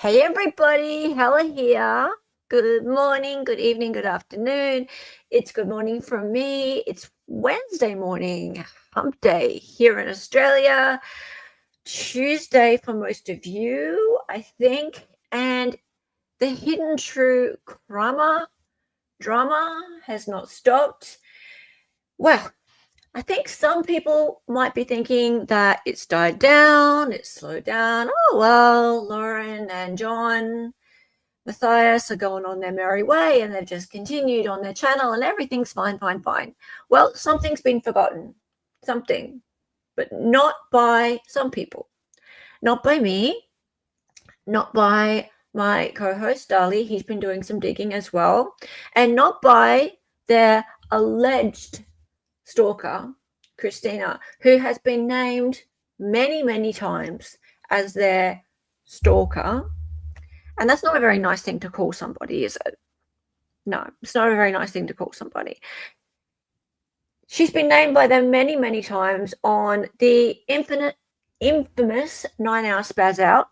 Hey everybody, Hella here. Good morning, good evening, good afternoon. It's good morning from me. It's Wednesday morning, hump day here in Australia. Tuesday for most of you, I think. And the hidden true drama has not stopped. Well, I think some people might be thinking that it's died down, it's slowed down. Oh, well, Lauren and John Matthias are going on their merry way and they've just continued on their channel and everything's fine. Well, something's been forgotten. Something. But not by some people. Not by me. Not by my co-host, Dali. He's been doing some digging as well. And not by their alleged stalker, Christina, who has been named many times as their stalker. And that's not a very nice thing to call somebody, is it? No, it's not a very nice thing to call somebody. She's been named by them many times on the infamous 9-hour spaz out.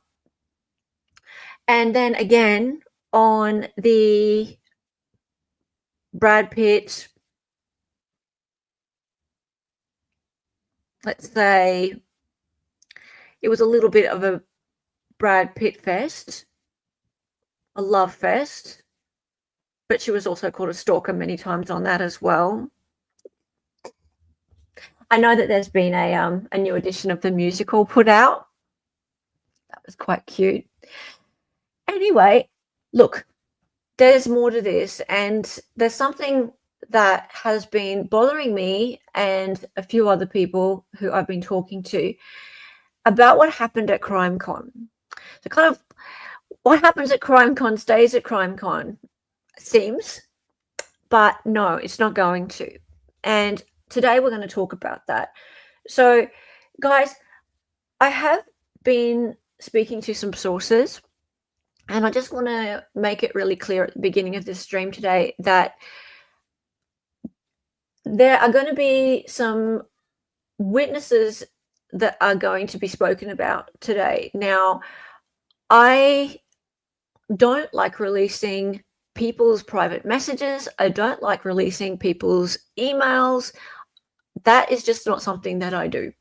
And then again on the Brad Pitt, let's say it was a little bit of a Brad Pitt fest, a love fest, but she was also called a stalker many times on that as well. I know that there's been a new edition of the musical put out. That was quite cute. Anyway, look, there's more to this, and there's something that has been bothering me and a few other people who I've been talking to about what happened at Crimecon. So kind of what happens at Crimecon stays at Crimecon, seems, but no, it's not going to. And today we're going to talk about that. So, guys, I have been speaking to some sources, and I just want to make it really clear at the beginning of this stream today that there are going to be some witnesses that are going to be spoken about today. Now, I don't like releasing people's private messages. I don't like releasing people's emails. That is just not something that I do.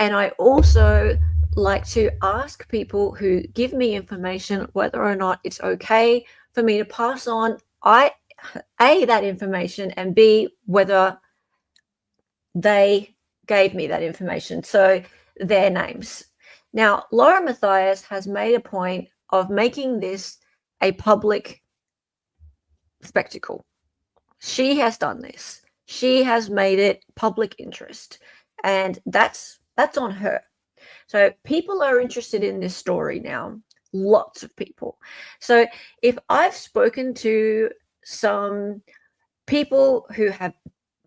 And I also like to ask people who give me information whether or not it's okay for me to pass on A, that information, and B, whether they gave me that information. So their names. Now, Lauren Matthias has made a point of making this a public spectacle. She has done this. She has made it public interest, and that's on her. So people are interested in this story now, lots of people. So if I've spoken to some people who have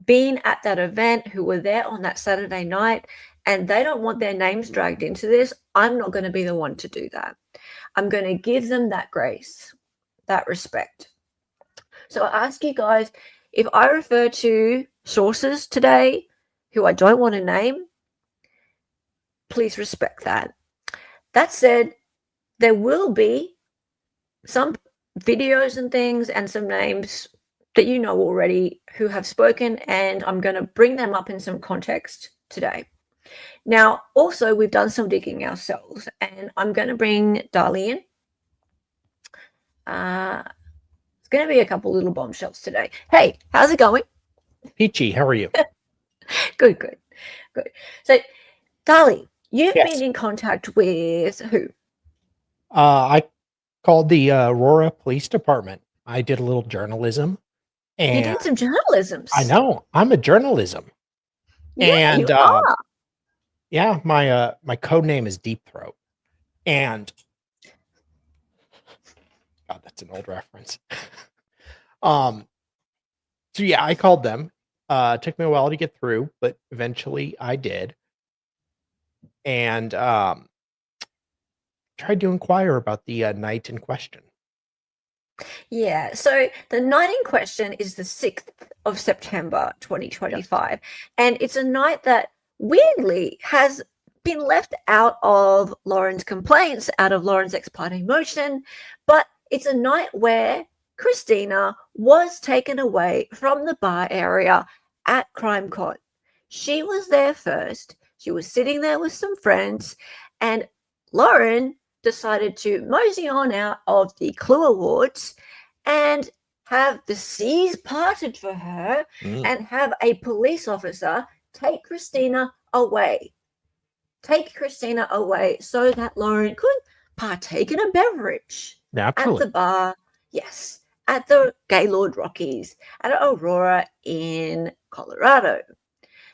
been at that event, who were there on that Saturday night, and they don't want their names dragged into this, I'm not going to be the one to do that. I'm going to give them that grace, that respect. So I ask you guys, if I refer to sources today who I don't want to name, please respect that. That said, there will be some videos and things and some names that you know already who have spoken, and I'm going to bring them up in some context today. Now, also, we've done some digging ourselves, and I'm going to bring Dali in. It's going to be a couple little bombshells today. Hey, how's it going? Peachy, how are you? Good. So, Dali, you've been in contact with who? I called the Aurora Police Department. I did a little journalism. And you did some journalism. I know. I'm a journalism. Yeah, you are. Yeah, my code name is Deep Throat. And God, that's an old reference. So yeah, I called them. It took me a while to get through, but eventually I did. And tried to inquire about the night in question. Yeah, so the night in question is the 6th of September 2025, and it's a night that weirdly has been left out of Lauren's complaints, out of Lauren's ex parte motion, but it's a night where Christina was taken away from the bar area at Crimecon. She was there first. She was sitting there with some friends, and Lauren decided to mosey on out of the Clue Awards and have the seas parted for her and have a police officer take Christina away. Take Christina away so that Lauren could partake in a beverage Naturally. at the bar. Yes, at the Gaylord Rockies at Aurora in Colorado.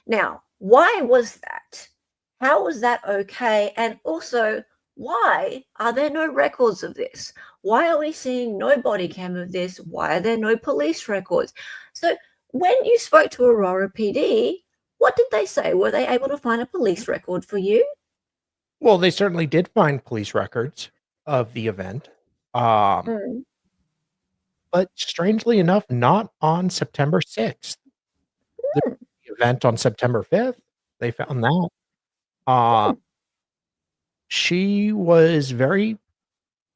Now, why was that? How was that okay? And also, why are there no records of this? Why are we seeing no body cam of this? Why are there no police records? So, when you spoke to Aurora PD, what did they say? Were they able to find a police record for you? Well, they certainly did find police records of the event. Mm. But strangely enough, not on September 6th. The Mm. event on September 5th, they found that. Uh, she was very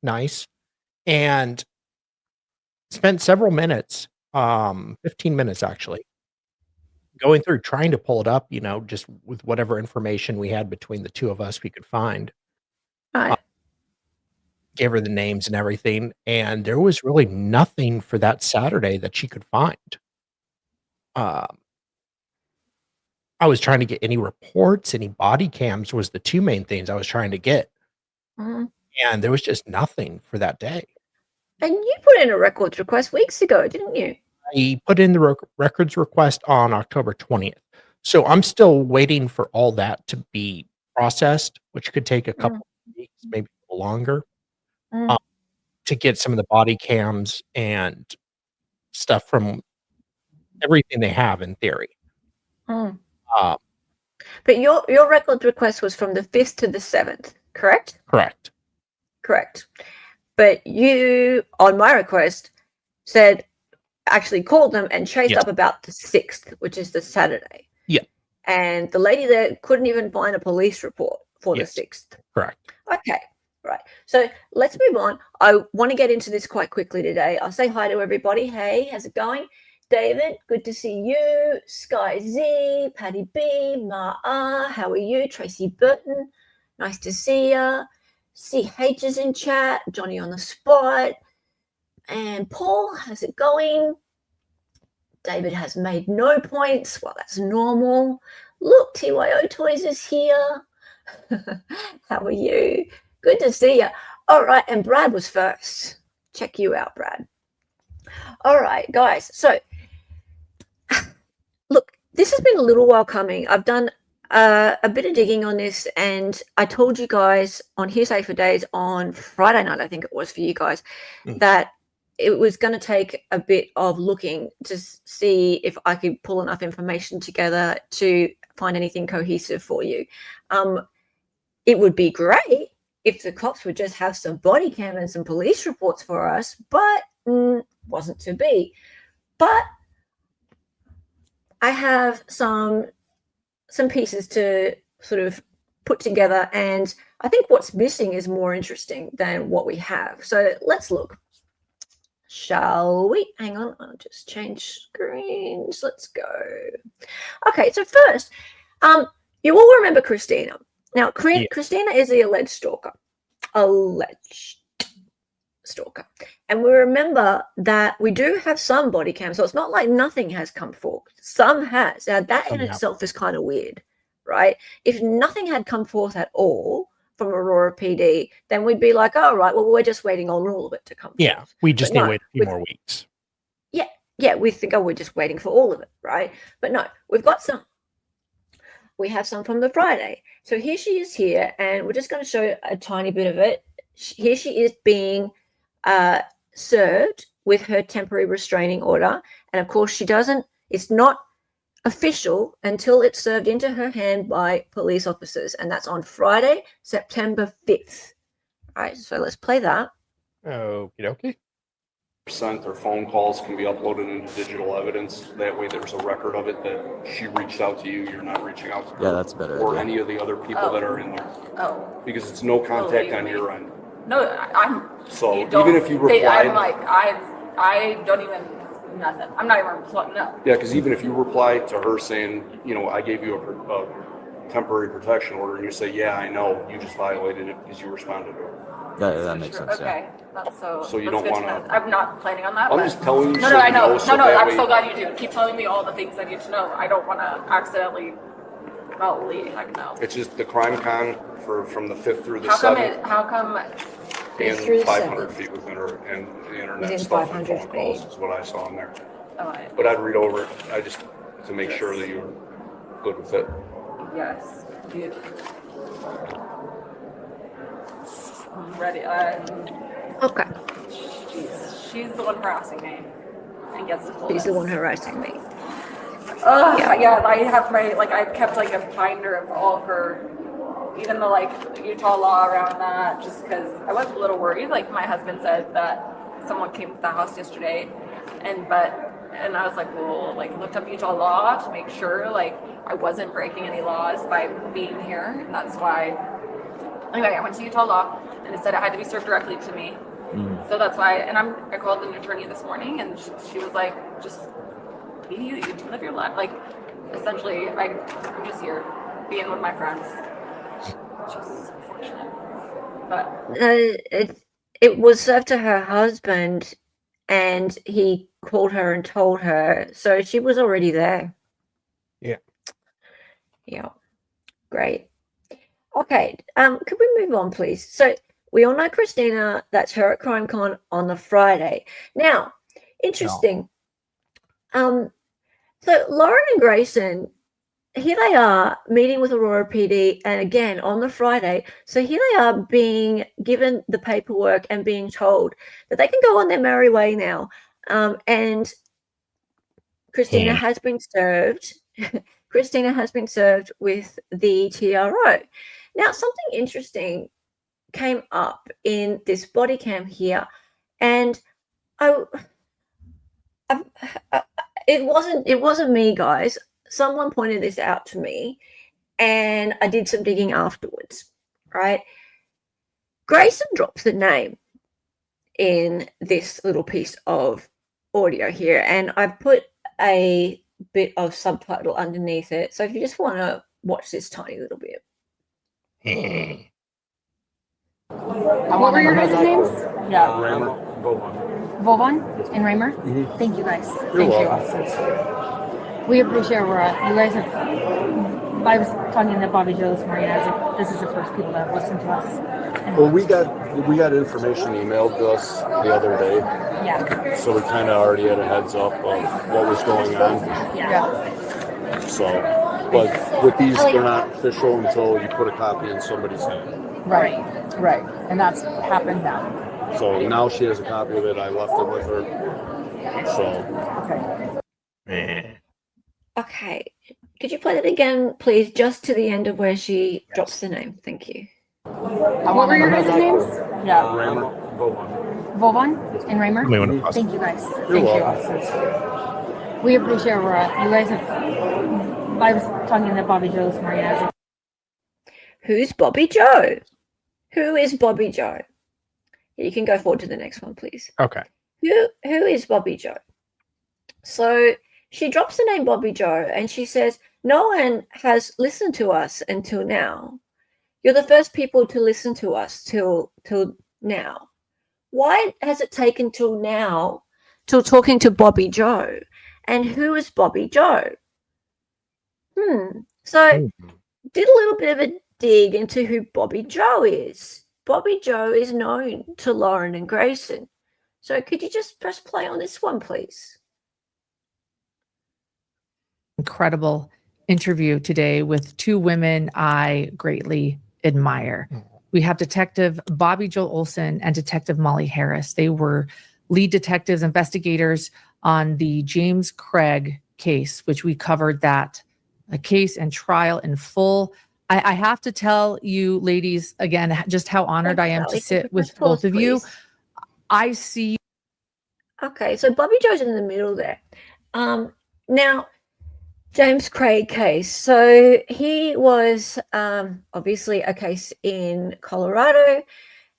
nice and spent several minutes, 15 minutes actually, going through trying to pull it up, just with whatever information we had between the two of us we could find. Uh, Right. Gave her the names and everything, and there was really nothing for that Saturday that she could find. Um, I was trying to get any reports, any body cams was the 2 main things I was trying to get, Mm. and there was just nothing for that day. And you put in a records request weeks ago, didn't you? I put in the records request on October 20th, so I'm still waiting for all that to be processed, which could take a Mm. couple of weeks, maybe a little longer, Mm. um, to get some of the body cams and stuff from everything they have in theory. Mm. Um, But your records request was from the 5th to the 7th, correct? Correct. Correct. But you, on my request, said actually called them and chased Yes. up about the 6th, which is the Saturday. Yeah. And the lady there couldn't even find a police report for Yes. the 6th. Correct. Okay. Right. So let's move on. I want to get into this quite quickly today. I'll say hi to everybody. Hey, how's it going? David, good to see you. Sky Z, Patty B, Ma, how are you? Tracy Burton, nice to see ya. CH is in chat. Johnny on the spot. And Paul, how's it going? David has made no points. Well, that's normal. Look, TYO Toys is here. How are you? Good to see you. All right, and Brad was first. Check you out, Brad. All right, guys. So, look, this has been a little while coming. I've done a bit of digging on this, and I told you guys on Hearsay for Days on Friday night, I think it was for you guys, that it was going to take a bit of looking to see if I could pull enough information together to find anything cohesive for you. It would be great if the cops would just have some body cam and some police reports for us, but wasn't to be. But I have some pieces to sort of put together, and I think what's missing is more interesting than what we have. So let's look. Shall we? Hang on, I'll just change screens. Let's go. Okay, so first, you all remember Christina. Now, Christina is the alleged stalker. Alleged stalker. And we remember that we do have some body cams, so it's not like nothing has come forth. Some has. Now, that in itself is kind of weird, right? If nothing had come forth at all from Aurora PD, then we'd be like, oh, right, well, we're just waiting on all of it to come forth. We just need to wait a few more weeks. Yeah, we think, oh, we're just waiting for all of it, right? But no, we've got some. We have some from the Friday. So here she is here, and we're just going to show a tiny bit of it. Here she is being served with her temporary restraining order. And of course, it's not official until it's served into her hand by police officers. And that's on Friday, September 5th. All right, so let's play that. Okie dokie. Their phone calls can be uploaded into digital evidence. That way there's a record of it that she reached out to you. You're not reaching out to her. Yeah, that's better. Or any of the other people that are in there. Oh. Because it's no contact on your end. No, I'm. So even if you replied. I'm like, I don't even, nothing. I'm not even, no. Yeah, because even if you reply to her saying, you know, I gave you a temporary protection order, and you say, yeah, I know, you just violated it because you responded to her. That makes sense. Okay, that's so. So you that's don't good to want to. know. I'm not planning on that. I'm but- just telling you. No, I know. So No, that I'm way- so glad you do. Keep telling me all the things I need to know. I don't want to accidentally. Well, heck no. It's just the Crimecon from the 5th through the How come 7th. How come? And through the 500 7th. feet within her and the internet Within stuff and 500 phone calls feet. is what I saw in there. Oh, I, But I'd read over it. I just to make sure that you're good with it. yes, dude. I'm ready. Okay. She's the one harassing me, and gets to pull He's the this. one harassing me. Ugh, yeah, I have I kept like a binder of all of her, even the like Utah law around that, just because I was a little worried. Like my husband said that someone came to the house yesterday, and I was like, well, like looked up Utah law to make sure like I wasn't breaking any laws by being here, and that's why. Anyway, I went to Utah law, and it said it had to be served directly to me. So that's why, and I called an attorney this morning, and she was like, just be you live your life. Like, essentially, I'm just here, being with my friends. Which is unfortunate. But It was served to her husband, and he called her and told her, so she was already there. Yeah, great. Okay, could we move on, please? So we all know Christina. That's her at Crimecon on the Friday. Now, interesting. So Lauren and Grayson, here they are meeting with Aurora PD, and again on the Friday. So here they are being given the paperwork and being told that they can go on their merry way now. And Christina has been served. Christina has been served with the TRO. Now, something interesting came up in this body cam here, and it wasn't me, guys. Someone pointed this out to me, and I did some digging afterwards. Right? Grayson drops the name in this little piece of audio here, and I've put a bit of subtitle underneath it. So if you just want to watch this tiny little bit. What were your guys' names? Yeah. Raymer, Vovan and Raymer? Thank you guys. Thank you. We appreciate Aurora. You guys have, I was talking to Bobby Joe this morning. I was like, this is the first people that have listened to us. And Well, we got information emailed to us the other day, yeah. so we kind of already had a heads up of what was going on. Yeah. So, but with these, they're not official until you put a copy in somebody's hand. Right. Right. And that's happened now. So now she has a copy of it. I left it with her. So, Okay. Okay. Could you play that again, please, just to the end of where she drops the name? Thank you. What were your guys' names? Yeah. Raymer, Vovan and Raymer? Thank you guys. Thank you. We appreciate Aurora. You guys have, I was talking to Bobby Joe this morning. I was like, Who's Bobby Joe? Who is Bobby Joe? You can go forward to the next one, please. Okay. Who is Bobby Joe? So she drops the name Bobby Joe, and she says, no one has listened to us until now. You're the first people to listen to us till now. Why has it taken till now, till talking to Bobby Joe? And who is Bobby Joe? So did a little bit of a dig into who Bobby Joe is. Bobby Joe is known to Lauren and Grayson. So could you just press play on this one, please? Incredible interview today with two women I greatly admire. We have Detective Bobby Joe Olson and Detective Molly Harris. They were lead detectives, investigators on the James Craig case, which we covered that a case and trial in full. I have to tell you, ladies, again, just how honored I am to sit with both of you. I see. Okay, so Bobby Joe's in the middle there. Now, James Craig case. So he was obviously a case in Colorado,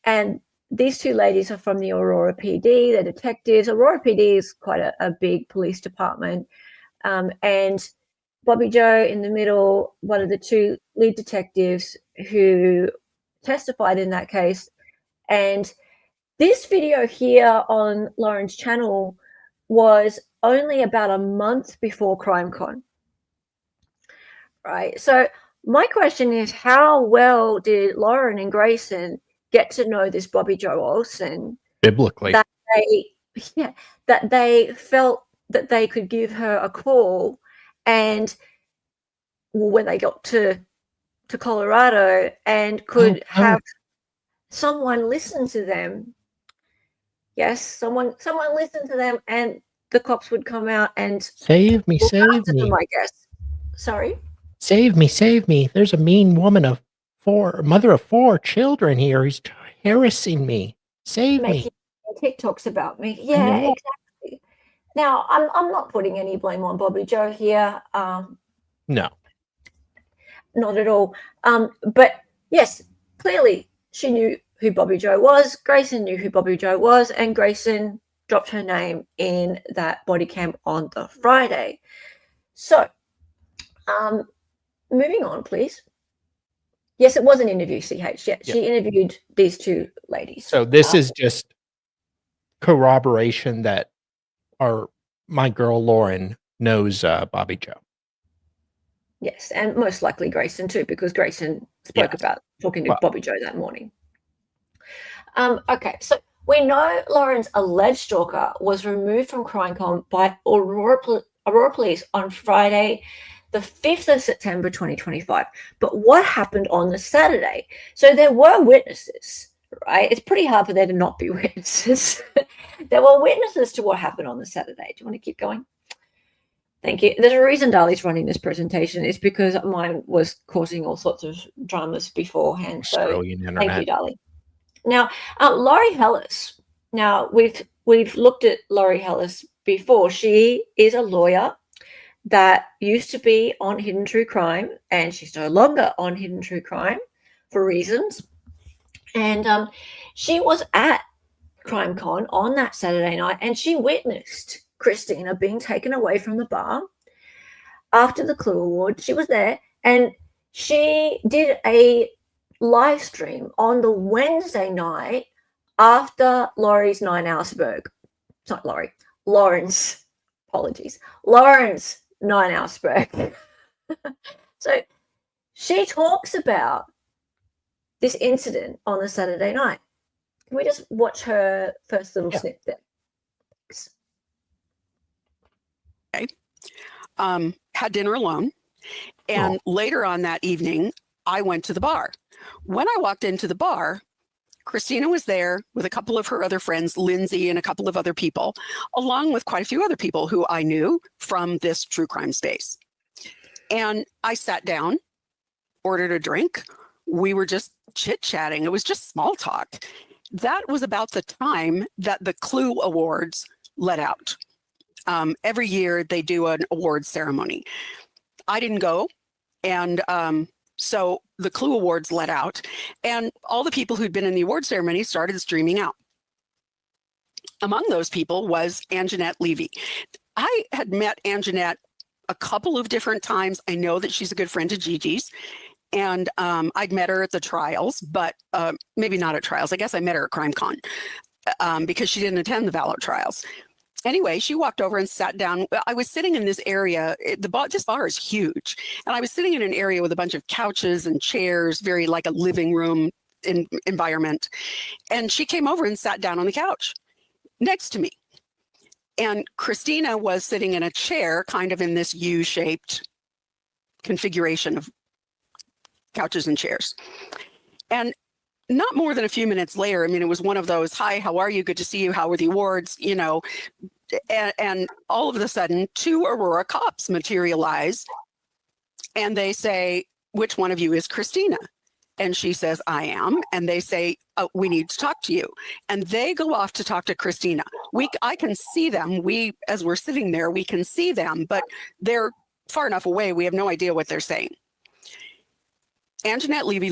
and these two ladies are from the Aurora PD. They're detectives. Aurora PD is quite a big police department, and Bobby Joe in the middle, one of the two lead detectives who testified in that case. And this video here on Lauren's channel was only about a month before Crimecon, right? So my question is, how well did Lauren and Grayson get to know this Bobby Joe Olsen Biblically. that they felt that they could give her a call, and when they got to Colorado and could have someone listen to them? Yes, someone listened to them, and the cops would come out and Save me, save me. them, I guess. Sorry? Save me, save me. There's a mean woman of mother of 4 children here. He's harassing me. Save Making me. TikToks about me. Yeah, exactly. Now, I'm not putting any blame on Bobby Joe here. No. Not at all. But yes, clearly she knew who Bobby Joe was. Grayson knew who Bobby Joe was, and Grayson dropped her name in that body cam on the Friday. So, moving on, please. Yes, it was an interview, CH. Yeah, she interviewed these two ladies. So this is just corroboration that my girl Lauren knows Bobby Joe. Yes, and most likely Grayson too, because Grayson spoke about talking to Bobby Joe that morning. Okay, so we know Lauren's alleged stalker was removed from Crimecon by Aurora Police on Friday, the 5th of September 2025. But what happened on the Saturday? So there were witnesses, right? It's pretty hard for there to not be witnesses. There were witnesses to what happened on the Saturday. Do you want to keep going? Thank you. There's a reason Dali's running this presentation. It's because mine was causing all sorts of dramas beforehand. So thank you, Dali. Now, Laurie Hellis. Now, we've looked at Laurie Hellis before. She is a lawyer that used to be on Hidden True Crime, and she's no longer on Hidden True Crime for reasons. And she was at Crimecon on that Saturday night, and she witnessed Christina being taken away from the bar after the Clue Award. She was there, and she did a live stream on the Wednesday night after Laurie's 9-hour spurg. It's not Laurie, Lauren's. Apologies, Lauren's 9-hour spurg. So she talks about this incident on the Saturday night. Can we just watch her first little snip there? Thanks. Had dinner alone, and later on that evening I went to the bar. When I walked into the bar, Christina was there with a couple of her other friends, Lindsay and a couple of other people, along with quite a few other people who I knew from this true crime space. And I sat down, ordered a drink. We were just chit-chatting. It was just small talk. That was about the time that the Clue Awards let out. Every year they do an awards ceremony. I didn't go, and so the Clue Awards let out, and all the people who'd been in the award ceremony started streaming out. Among those people was Anjanette Levy. I had met Anjanette a couple of different times. I know that she's a good friend of Gigi's, and I'd met her at the trials, but maybe not at trials. I guess I met her at Crimecon because she didn't attend the Valor trials. Anyway, she walked over and sat down. I was sitting in this area. This bar is huge. And I was sitting in an area with a bunch of couches and chairs, very like a living room environment. And she came over and sat down on the couch next to me. And Christina was sitting in a chair, kind of in this U-shaped configuration of couches and chairs. And not more than a few minutes later, I mean, it was one of those, hi, how are you? Good to see you. How were the awards? You know, and all of a sudden, 2 Aurora cops materialize and they say, which one of you is Christina? And she says, I am. And they say, oh, we need to talk to you. And they go off to talk to Christina. I can see them. As we're sitting there, we can see them, but they're far enough away. We have no idea what they're saying. Anjanette Levy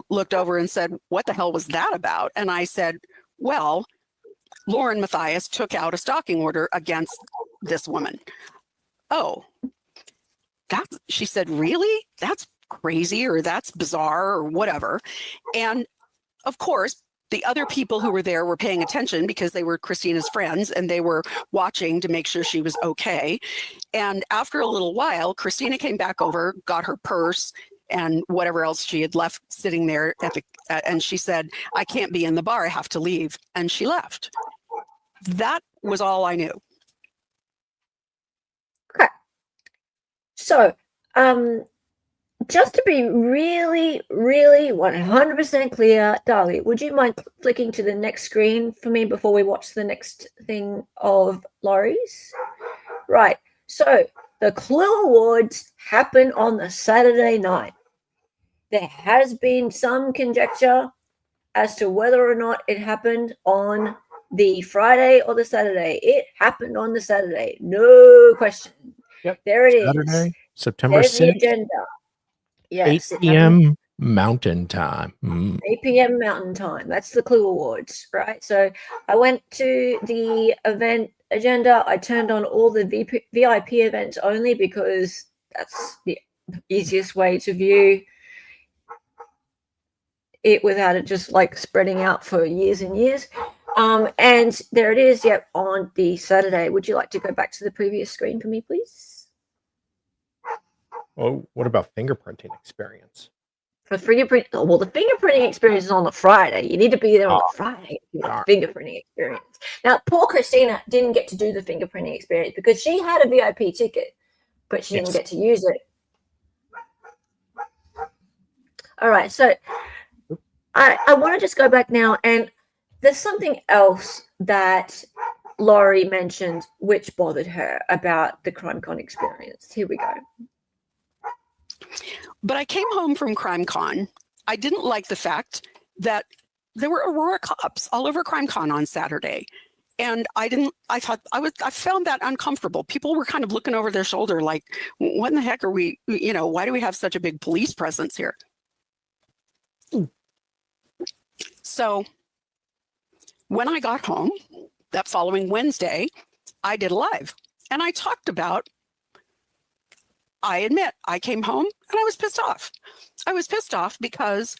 looked over and said, what the hell was that about? And I said, well, Lauren Matthias took out a stalking order against this woman. Oh, she said, really? That's crazy, or that's bizarre, or whatever. And of course, the other people who were there were paying attention because they were Christina's friends and they were watching to make sure she was okay. And after a little while, Christina came back over, got her purse and whatever else she had left sitting there and she said, I can't be in the bar, I have to leave. And she left. That was all I knew. Okay. So, just to be really, really 100% clear, Darlie, would you mind flicking to the next screen for me before we watch the next thing of Laurie's? Right. So the Clue Awards happen on the Saturday night. There has been some conjecture as to whether or not it happened on the Friday or the Saturday. It happened on the Saturday. No question. Yep. There it Saturday, is. September There's the 6th, agenda. Yes, 8 p.m. Mountain Time. 8 p.m. Mountain Time. That's the Clue Awards, right? So I went to the event agenda. I turned on all the VIP events only because that's the easiest way to view it without it just like spreading out for years and years. And there it is, yep, on the Saturday. Would you like to go back to the previous screen for me, please? Oh, what about fingerprinting experience? For fingerprint, well, the fingerprinting experience is on the Friday. You need to be there on the Friday for the fingerprinting experience. Now, poor Christina didn't get to do the fingerprinting experience because she had a VIP ticket, but she didn't get to use it. All right, so I want to just go back now, and there's something else that Laurie mentioned which bothered her about the Crimecon experience. Here we go. But I came home from Crimecon. I didn't like the fact that there were Aurora cops all over Crimecon on Saturday. And I found that uncomfortable. People were kind of looking over their shoulder like, what in the heck are we, why do we have such a big police presence here? So when I got home that following Wednesday, I did a live and I talked about, I admit, I came home and I was pissed off. I was pissed off because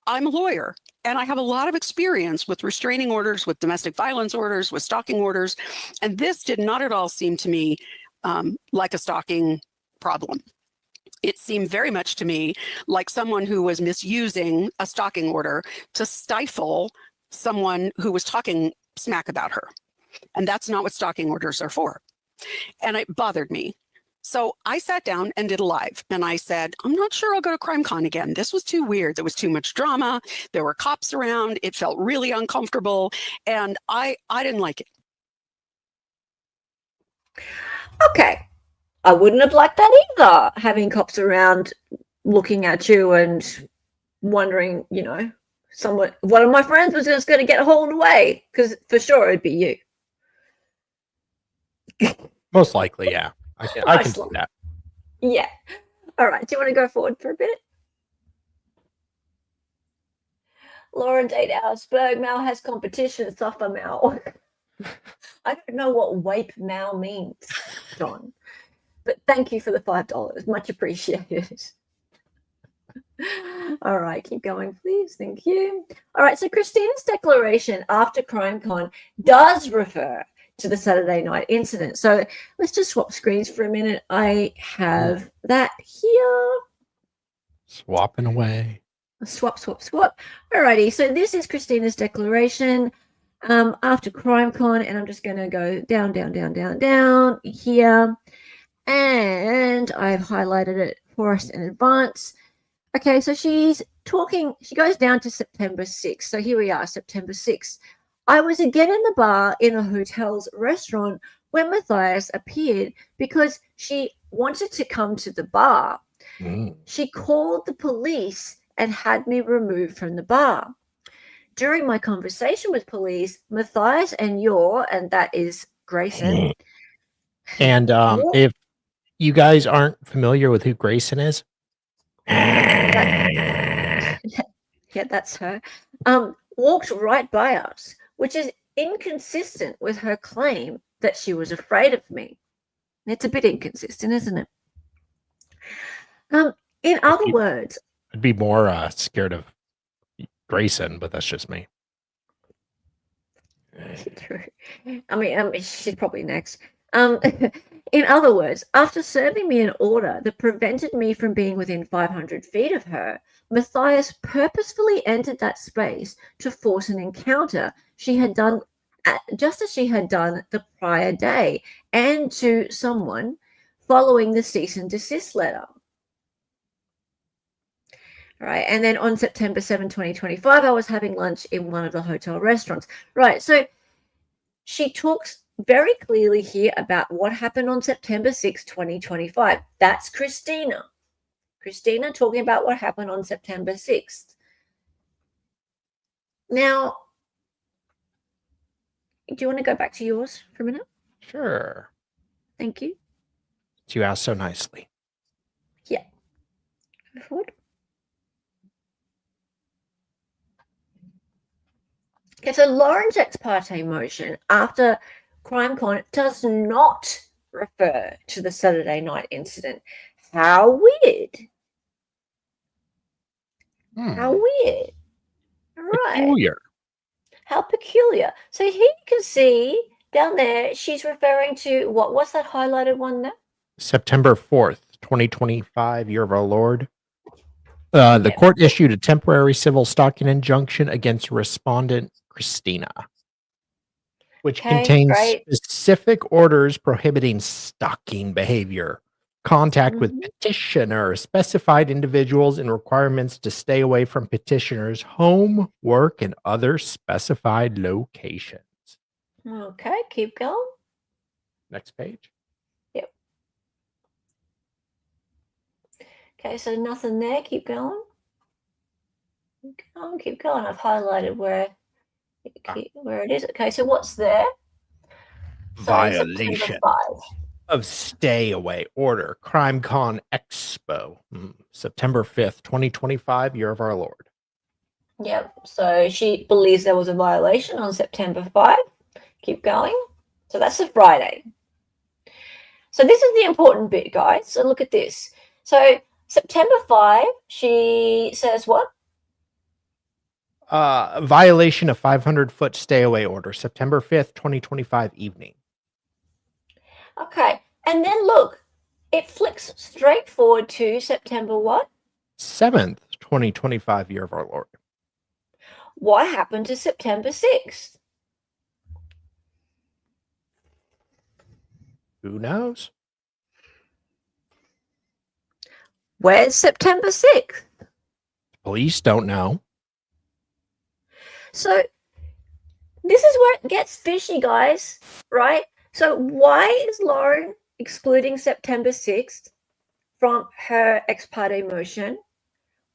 I'm a lawyer and I have a lot of experience with restraining orders, with domestic violence orders, with stalking orders. And this did not at all seem to me like a stalking problem. It seemed very much to me like someone who was misusing a stalking order to stifle someone who was talking smack about her. And that's not what stalking orders are for. And it bothered me. So I sat down and did a live and I said, I'm not sure I'll go to Crimecon again. This was too weird. There was too much drama. There were cops around. It felt really uncomfortable. And I didn't like it. Okay. I wouldn't have liked that either, having cops around looking at you and wondering, one of my friends was just going to get hauled away, because for sure it'd be you. Most likely, yeah. I can see that. Yeah. All right. Do you want to go forward for a bit? Lauren Date Auersberg, Mal has competition, suffer Mal. I don't know what wape Mal means, John. But thank you for the $5. Much appreciated. All right, keep going, please. Thank you. All right, so Christina's declaration after Crimecon does refer to the Saturday night incident. So let's just swap screens for a minute. I have that here. Swapping away. Swap. All righty, so this is Christina's declaration after Crimecon, and I'm just going to go down here. And I've highlighted it for us in advance. Okay, so she's talking, she goes down to September 6th. So here we are, September 6th. I was again in the bar in a hotel's restaurant when Matthias appeared because she wanted to come to the bar. She called the police and had me removed from the bar. During my conversation with police, Matthias and that is Grayson. And if you guys aren't familiar with who Grayson is, yeah, that's her. Walked right by us, which is inconsistent with her claim that she was afraid of me. It's a bit inconsistent, isn't it? In other words, I'd be more scared of Grayson, but that's just me. I mean, she's probably next. In other words, after serving me an order that prevented me from being within 500 feet of her, Matthias purposefully entered that space to force an encounter she had done, just as she had done the prior day, and to someone following the cease and desist letter. Right. And then on September 7, 2025, I was having lunch in one of the hotel restaurants. Right. So she talks very clearly here about what happened on September 6, 2025. That's Christina. Christina talking about what happened on September 6th. Now, do you want to go back to yours for a minute? Sure. Thank you. You asked so nicely. Yeah. Go forward. Okay, so Lauren's ex parte motion after Crimecon does not refer to the Saturday night incident. How weird. How weird. Right. Peculiar. How peculiar. So here you can see down there, she's referring to what's that highlighted one there? September 4th, 2025, year of our Lord. The court issued a temporary civil stalking injunction against respondent Christina, which contains specific orders prohibiting stalking behavior, contact with petitioner, specified individuals, and requirements to stay away from petitioner's home, work, and other specified locations. Okay, keep going. Next page. Yep. Okay, so nothing there. Keep going. Keep going. I've highlighted where it is. Okay, so what's there? Violation of stay away order. Crimecon Expo. September 5th, 2025, year of our Lord. Yep. So she believes there was a violation on September 5. Keep going. So that's a Friday. So this is the important bit, guys. So look at this. So September 5, she says what? Violation of 500-foot stay away order. September 5th, 2025 evening. Okay. And then look, it flicks straight forward to September what? 7th, 2025, year of our Lord. What happened to September 6th? Who knows? Where's September 6th? Police don't know. So this is where it gets fishy, guys, right? So why is Lauren excluding September 6th from her ex parte motion?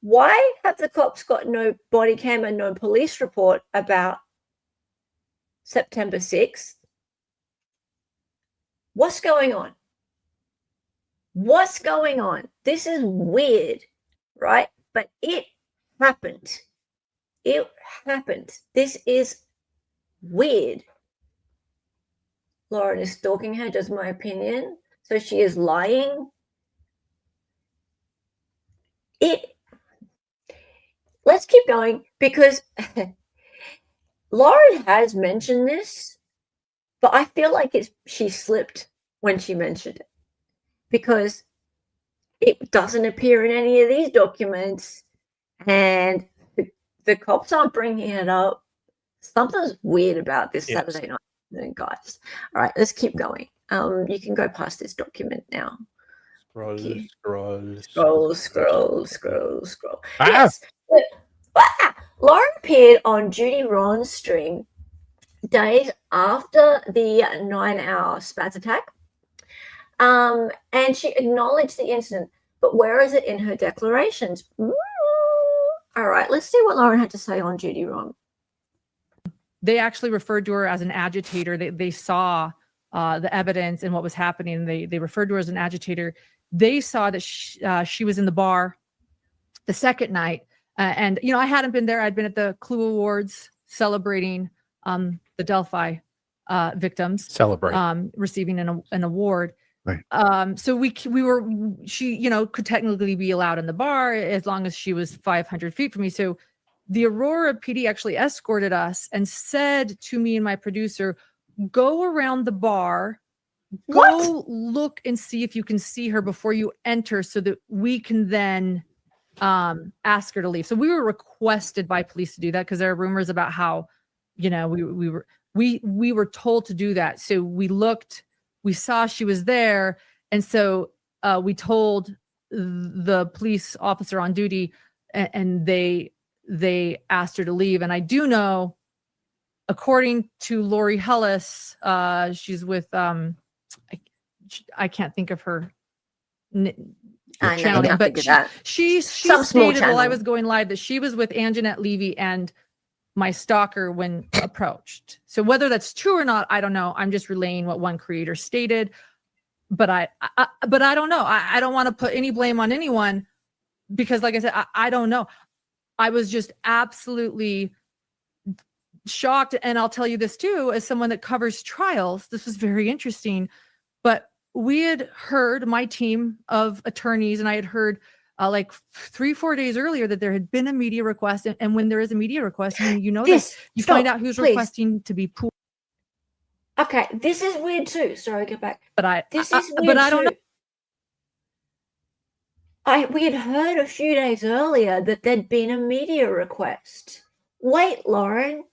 Why have the cops got no body cam and no police report about September 6th? What's going on? What's going on? This is weird, right? But it happened. It happened. This is weird. Lauren is stalking her, just my opinion. So she is lying. Let's keep going because Lauren has mentioned this, but I feel like she slipped when she mentioned it because it doesn't appear in any of these documents and the cops aren't bringing it up. Something's weird about this Saturday night, guys. All right, let's keep going. You can go past this document now. Scrolls. Scroll. Ah! Yes. Lauren appeared on Judy Ron's stream days after the 9-hour spaz attack. And she acknowledged the incident, but where is it in her declarations? All right, let's see what Lauren had to say on Judy Ron. They actually referred to her as an agitator. They saw the evidence and what was happening. They referred to her as an agitator. They saw that she was in the bar the second night. And, you know, I hadn't been there. I'd been at the Clue Awards celebrating the Delphi victims. Receiving an award. Right. So she, you know, could technically be allowed in the bar as long as she was 500 feet from me. So the Aurora PD actually escorted us and said to me and my producer, go around the bar, go look and see if you can see her before you enter so that we can then ask her to leave. So we were requested by police to do that because there are rumors about how, you know, we were told to do that. So we looked, we saw she was there. And so we told the police officer on duty and they asked her to leave. And I do know, according to Lori Hellis, she's with, I can't think of her channel name, but she stated while I was going live that she was with Anjanette Levy and my stalker when approached. So whether that's true or not, I don't know. I'm just relaying what one creator stated, but I don't know. I don't want to put any blame on anyone because, like I said, I don't know. I was just absolutely shocked. And I'll tell you this too, as someone that covers trials, this was very interesting, but we had heard, my team of attorneys, and I had heard like 3-4 days earlier that there had been a media request. And when there is a media request, you know this, you find out who's requesting to be pulled. Okay, this is weird too. Sorry, go back. I don't know. We had heard a few days earlier that there'd been a media request. Wait, Lauren,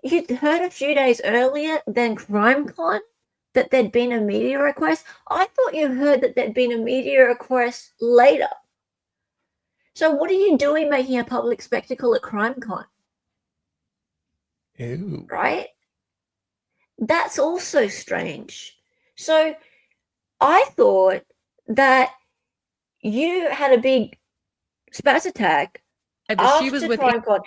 you'd heard a few days earlier than Crimecon that there'd been a media request? I thought you heard that there'd been a media request later. So what are you doing making a public spectacle at Crimecon? Ew. Right? That's also strange. So I thought that you had a big spaz attack after Crimecon,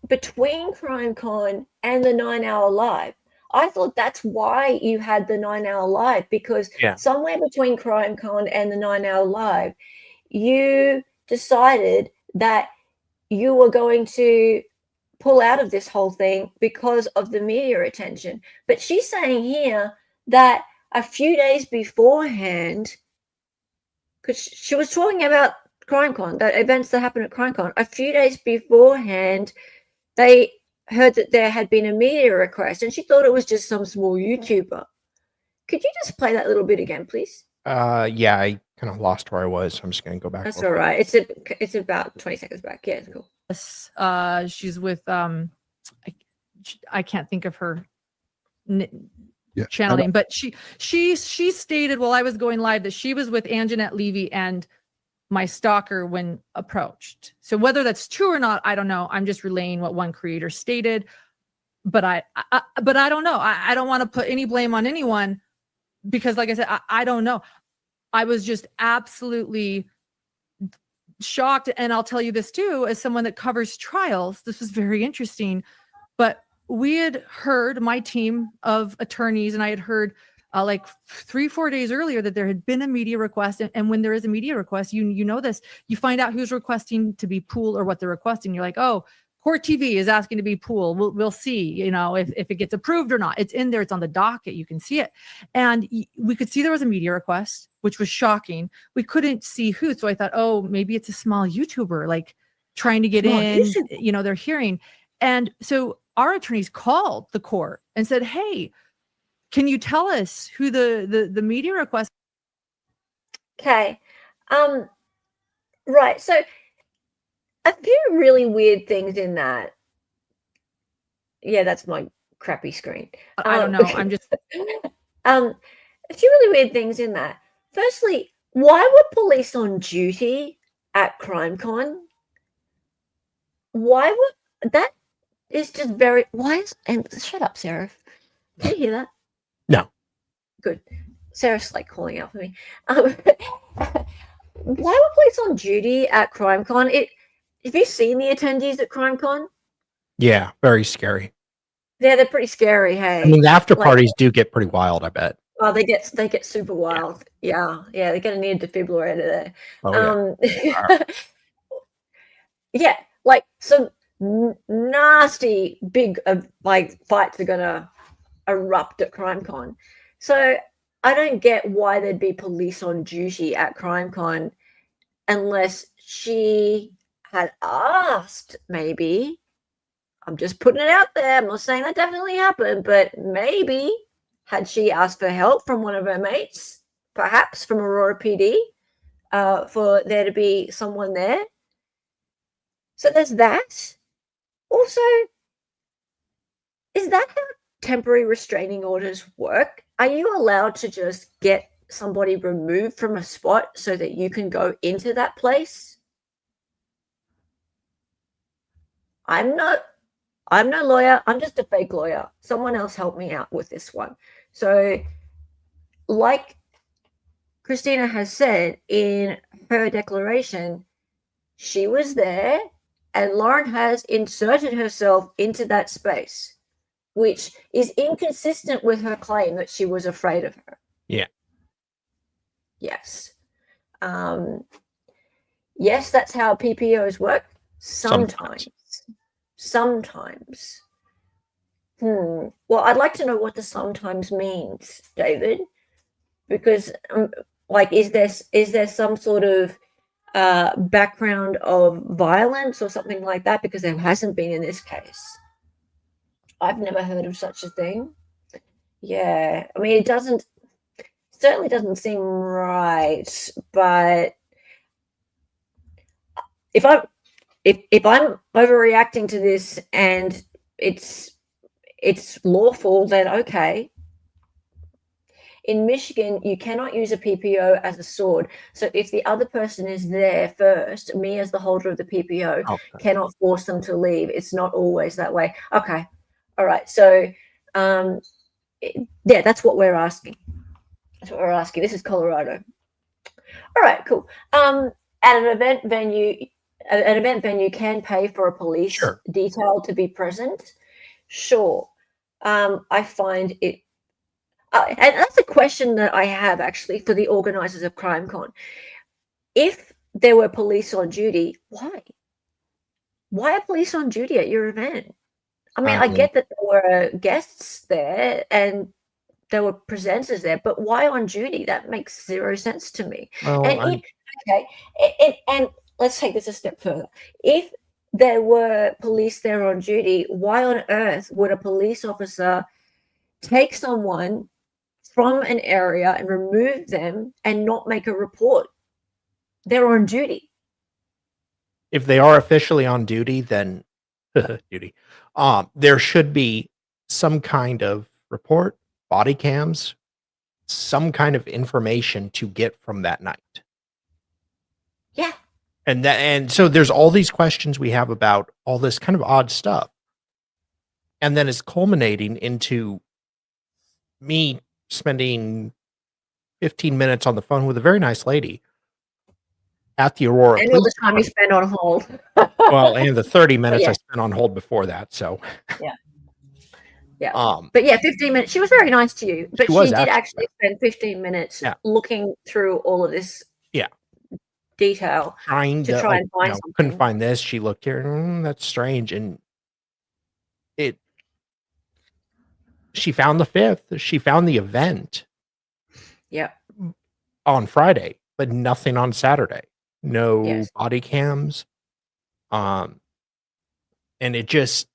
between Crimecon and the 9-hour live. I thought that's why you had the 9-hour live, because somewhere between Crimecon and the 9-hour live, you decided that you were going to pull out of this whole thing because of the media attention. But she's saying here that a few days beforehand, because she was talking about Crimecon, the events that happened at Crimecon, a few days beforehand, they heard that there had been a media request, and she thought it was just some small YouTuber. Could you just play that little bit again, please? Yeah, I kind of lost where I was, so I'm just going to go back. That's all right. It's about 20 seconds back. Yeah, it's cool. She's with I can't think of her channel name, but she stated while I was going live that she was with Anjanette Levy and my stalker when approached. So whether that's true or not, I don't know. I'm just relaying what one creator stated, but I don't know. I don't want to put any blame on anyone because, like I said, I don't know. I was just absolutely shocked. And I'll tell you this too, as someone that covers trials, this was very interesting, but we had heard, my team of attorneys, and I had heard like 3-4 days earlier that there had been a media request. And when there is a media request, you know this, you find out who's requesting to be pooled or what they're requesting. You're like, oh, Court TV is asking to be pooled. We'll see, you know, if it gets approved or not. It's in there. It's on the docket. You can see it. And we could see there was a media request, which was shocking. We couldn't see who. So I thought, oh, maybe it's a small YouTuber, like trying to get in, you know, they're hearing. And so our attorneys called the court and said, hey, can you tell us who the media request? Okay. Right. So a few really weird things in that. Yeah, that's my crappy screen. I don't know. I'm just a few really weird things in that. Firstly, Why were police on duty at Crimecon? Why would that is just very why is and shut up, Sarah. Can you hear that? No. Good. Sarah's like calling out for me. Why were police on duty at Crimecon? Have you seen the attendees at Crimecon? Yeah, very scary. Yeah, they're pretty scary. Hey, I mean, the after parties do get pretty wild, I bet. Oh, they get super wild. Yeah, they're gonna need a defibrillator there. Oh, Yeah, like some nasty big like fights are gonna erupt at Crimecon. So I don't get why there'd be police on duty at Crimecon unless she had asked, maybe. I'm just putting it out there. I'm not saying that definitely happened, but maybe had she asked for help from one of her mates, perhaps from Aurora PD, for there to be someone there. So there's that. Also, is that how temporary restraining orders work? Are you allowed to just get somebody removed from a spot so that you can go into that place? I'm no lawyer. I'm just a fake lawyer. Someone else help me out with this one. So, like Christina has said in her declaration, she was there and Lauren has inserted herself into that space, which is inconsistent with her claim that she was afraid of her. Yeah. Yes. Yes, that's how PPOs work. Sometimes. Well, I'd like to know what the sometimes means, David, because like, is there some sort of background of violence or something like that? Because there hasn't been in this case. I've never heard of such a thing. Yeah, I mean, certainly doesn't seem right, but if I'm overreacting to this and it's lawful, then okay. In Michigan, you cannot use a PPO as a sword. So if the other person is there first, me as the holder of the PPO cannot force them to leave. It's not always that way. Okay. All right. So, yeah, that's what we're asking. That's what we're asking. This is Colorado. All right, cool. At an event venue can pay for a police detail to be present. Sure. I find it, and that's a question that I have actually for the organizers of Crimecon. If there were police on duty, why? Why are police on duty at your event? I mean, I get that there were guests there and there were presenters there, but why on duty? That makes zero sense to me. And let's take this a step further. If there were police there on duty, why on earth would a police officer take someone from an area and remove them and not make a report? They're on duty. If they are officially on duty, then there should be some kind of report, body cams, some kind of information to get from that night. Yeah. And so there's all these questions we have about all this kind of odd stuff. And then it's culminating into me spending 15 minutes on the phone with a very nice lady at the Aurora. And all the time you spend on hold. Well, and the 30 minutes I spent on hold before that. So yeah. But yeah, 15 minutes. She was very nice to you, but she did actually spend 15 minutes looking through all of this detail trying to try and find something. Couldn't find this. She looked here. That's strange. And she found the 5th. She found the event. Yeah. On Friday, but nothing on Saturday. No body cams. And it just,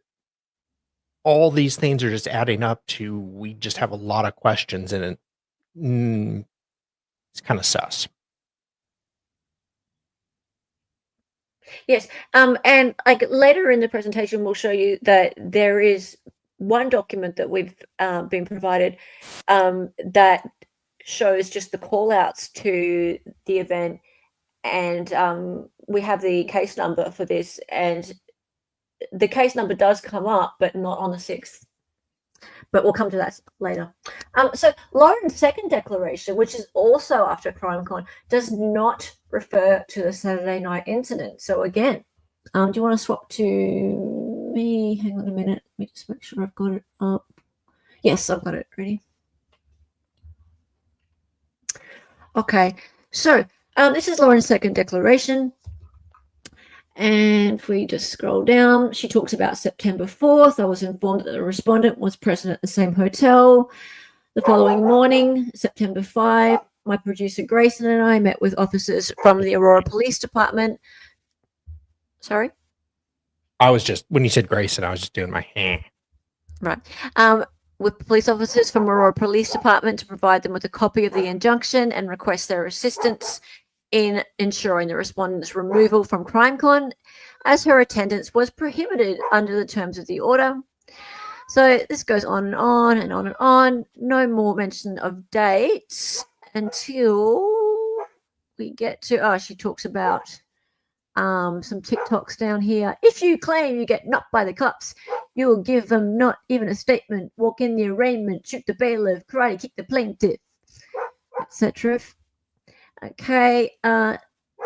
all these things are just adding up to, we just have a lot of questions, and it's kind of sus. Yes. And like later in the presentation, we'll show you that there is one document that we've been provided that shows just the call outs to the event, and we have the case number for this, and the case number does come up, but not on the 6th. But we'll come to that later. So Lauren's second declaration, which is also after Crimecon, does not refer to the Saturday night incident. So again, do you want to swap to me? Hang on a minute. Let me just make sure I've got it up. Yes, I've got it ready. Okay, so this is Lauren's second declaration. And if we just scroll down, she talks about September 4th. I was informed that the respondent was present at the same hotel. The following morning, September 5, my producer Grayson and I met with officers from the Aurora Police Department. Sorry? I was just, when you said Grayson, I was just doing my hand. Right. With police officers from Aurora Police Department to provide them with a copy of the injunction and request their assistance in ensuring the respondent's removal from Crimecon, as her attendance was prohibited under the terms of the order. So this goes on and on and on and on. No more mention of dates until we get to, she talks about some TikToks down here. If you claim you get knocked by the cops, you will give them not even a statement, walk in the arraignment, shoot the bailiff, karate kick the plaintiff, etc. Okay,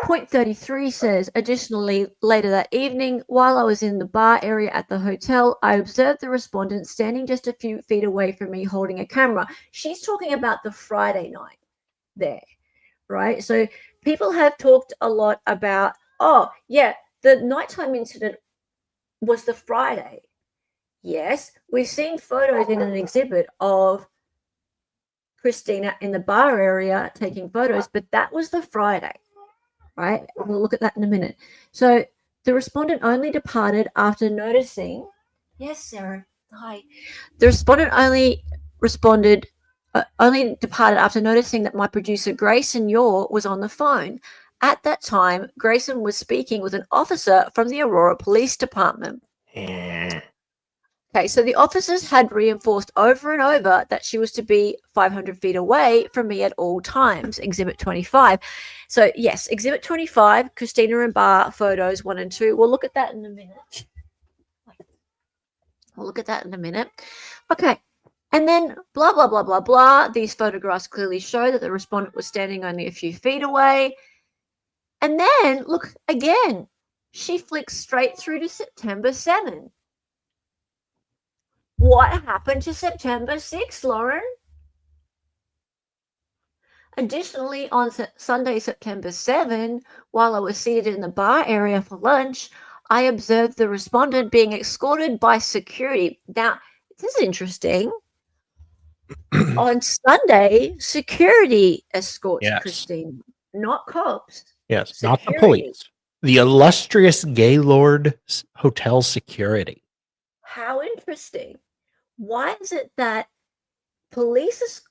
point 33 says, additionally, later that evening, while I was in the bar area at the hotel, I observed the respondent standing just a few feet away from me holding a camera. She's talking about the Friday night there, right? So people have talked a lot about, oh, yeah, the nighttime incident was the Friday. Yes, we've seen photos in an exhibit of Christina in the bar area taking photos, but that was the Friday, right? We'll look at that in a minute. So the respondent only departed after noticing, yes, Sarah, hi. The respondent only departed after noticing that my producer, Grayson Yor, was on the phone. At that time, Grayson was speaking with an officer from the Aurora Police Department. Okay, so the officers had reinforced over and over that she was to be 500 feet away from me at all times, Exhibit 25. So, yes, Exhibit 25, Christina and Bar photos 1 and 2. We'll look at that in a minute. Okay, and then blah, blah, blah, blah, blah. These photographs clearly show that the respondent was standing only a few feet away. And then, look, again, she flicks straight through to September 7. What happened to September 6, Lauren? Additionally, on Sunday, September 7, while I was seated in the bar area for lunch, I observed the respondent being escorted by security. Now, this is interesting. On Sunday, security escorts Christina, not cops. Yes, security. Not the police. The illustrious Gaylord Hotel security. How interesting. Why is it that police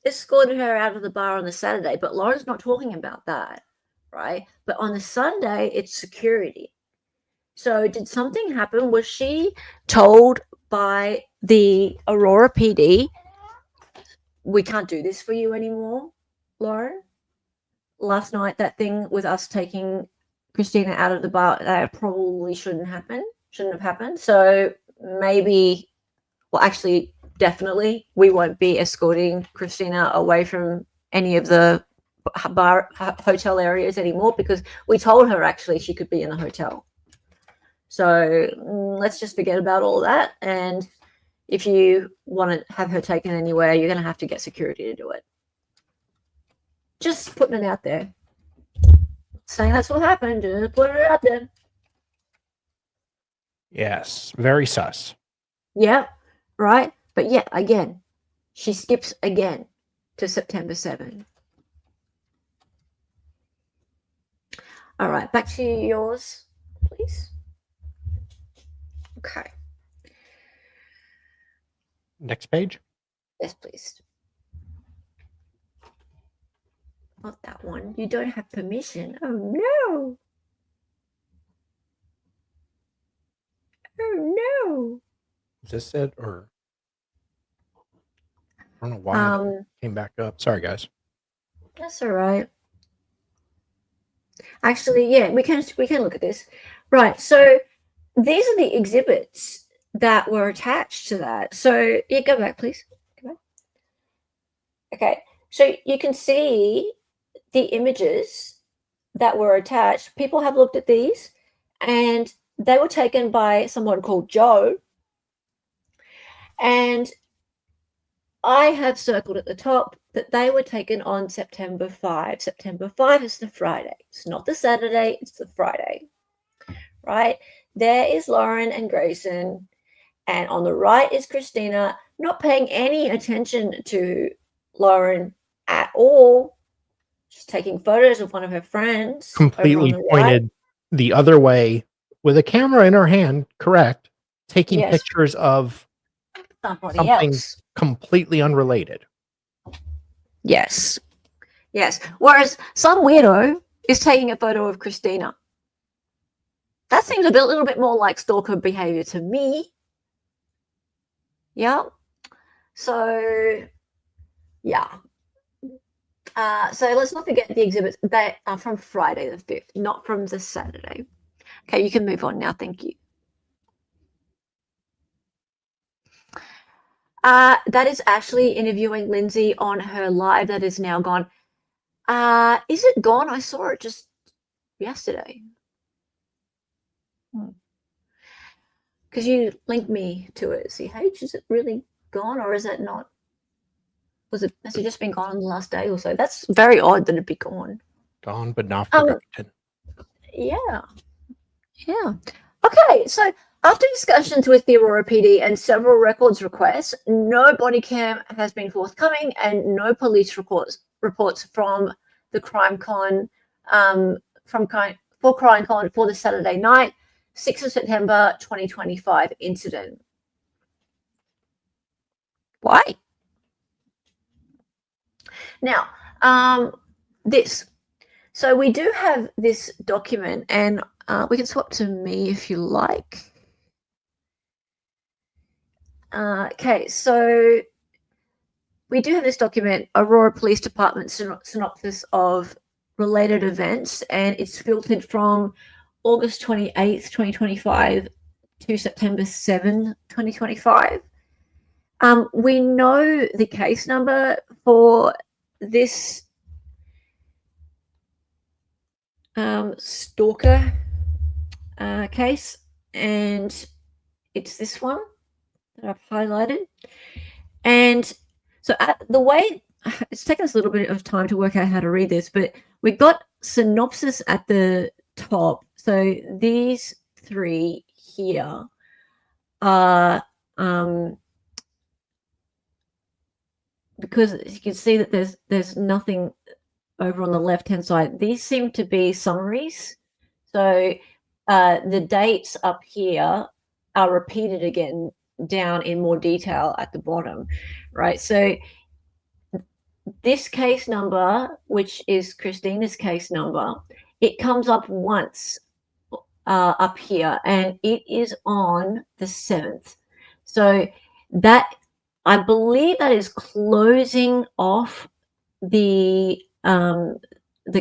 escorted her out of the bar on the Saturday, but Lauren's not talking about that, right? But on the Sunday, it's security. So did something happen? Was she told by the Aurora PD, we can't do this for you anymore, Lauren? Last night, that thing with us taking Christina out of the bar, that probably shouldn't have happened. So maybe, well, actually, definitely, we won't be escorting Christina away from any of the bar hotel areas anymore, because we told her actually she could be in the hotel. So let's just forget about all that. And if you want to have her taken anywhere, you're going to have to get security to do it. Just putting it out there. Saying that's what happened. Just put it out there. Yes, very sus. Yeah, right. But yeah, again, she skips again to September 7. All right, back to yours, please. Okay. Next page. Yes, please. Not that one. You don't have permission. Oh, no. Oh, no. Is this it or? I don't know why it came back up. Sorry, guys. That's all right. Actually, yeah, we can look at this. Right. So these are the exhibits that were attached to that. So yeah, go back, please. Go back. Okay. So you can see the images that were attached. People have looked at these, and they were taken by someone called Joe. And I have circled at the top that they were taken on September 5. September 5 is the Friday. It's not the Saturday, it's the Friday, right? There is Lauren and Grayson, and on the right is Christina, not paying any attention to Lauren at all, just taking photos of one of her friends. Completely pointed the other way with a camera in her hand, correct, taking pictures of something else. Completely unrelated. Yes. Whereas some weirdo is taking a photo of Christina. That seems a little bit more like stalker behavior to me. Yeah. So, yeah. So let's not forget the exhibits. They are from Friday the 5th, not from the Saturday. Okay, you can move on now. Thank you. That is actually interviewing Lindsay on her live that is now gone. Is it gone? I saw it just yesterday. Because you linked me to it. CH, is it really gone or is it not? Has it just been gone on the last day or so? That's very odd that it'd be gone. Gone but not forgotten. Yeah. Okay, so after discussions with the Aurora PD and several records requests, no body cam has been forthcoming and no police reports from the Crimecon for Crimecon for the Saturday night, 6th of September 2025 incident. Why? Now, this. So we do have this document, and we can swap to me if you like. Okay, so we do have this document, Aurora Police Department synopsis of related events, and it's filtered from August 28th, 2025 to September 7, 2025. We know the case number for this stalker case, and it's this one that I've highlighted. And so the way it's taken us a little bit of time to work out how to read this, but we got synopsis at the top. So these three here are because you can see that there's nothing over on the left hand side. These seem to be summaries. So the dates up here are repeated again down in more detail at the bottom, right? So this case number, which is Christina's case number, it comes up once up here, and it is on the 7th. So that, I believe, that is closing off the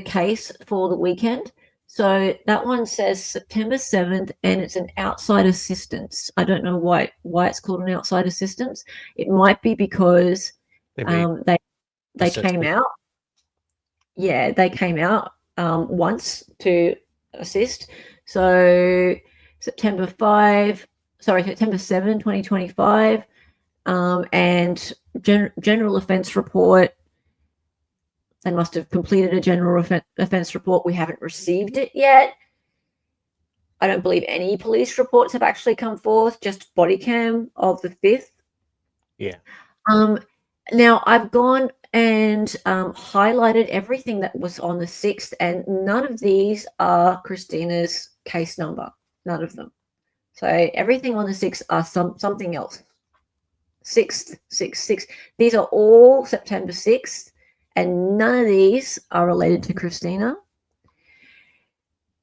case for the weekend. So that one says September 7th, and it's an outside assistance. I don't know why it's called an outside assistance. It might be because they came out. Yeah, they came out once to assist. So September 7, 2025, and general offence report. They must have completed a general offence report. We haven't received it yet. I don't believe any police reports have actually come forth, just body cam of the 5th. Yeah. Now, I've gone and highlighted everything that was on the 6th, and none of these are Christina's case number. None of them. So everything on the 6th are something else. 6th. These are all September 6th. And none of these are related to Christina.